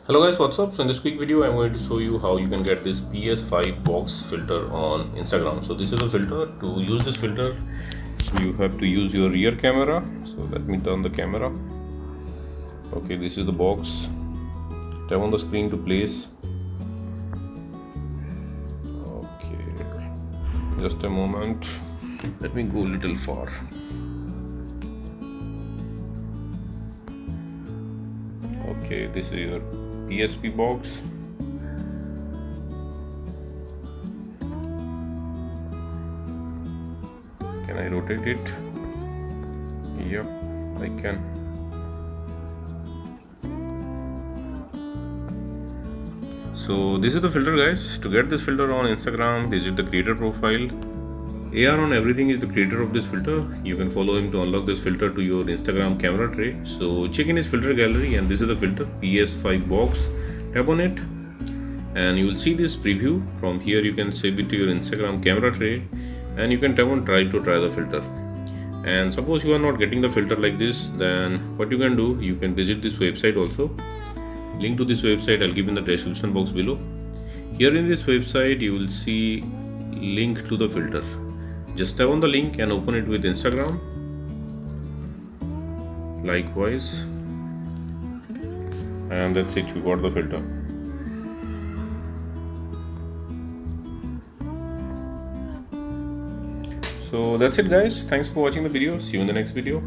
Hello guys, what's up? So in this quick video I'm going to show you how you can get this PS5 box filter on Instagram. So this is a filter. To use this filter you have to use your rear camera. So let me turn the camera. Okay, this is the box. Tap on the screen to place. Okay, just a moment. Let me go a little far. Okay, this is your PSP box. Can I rotate it? Yep, I can. So this is the filter, guys. To get this filter on Instagram, visit the creator profile. AR on everything is the creator of this filter. You can follow him to unlock this filter to your Instagram camera tray. So check in his filter gallery, and this is the filter PS5 box. Tap on it and you will see this preview. From here you can save it to your Instagram camera tray and you can tap on try the filter. And suppose you are not getting the filter like this, then what you can do, you can visit this website also. Link to this website I'll give in the description box below. Here in this website you will see link to the filter. Just tap on the link and open it with Instagram. Likewise, and that's it, you got the filter. So that's it guys, thanks for watching the video. See you in the next video.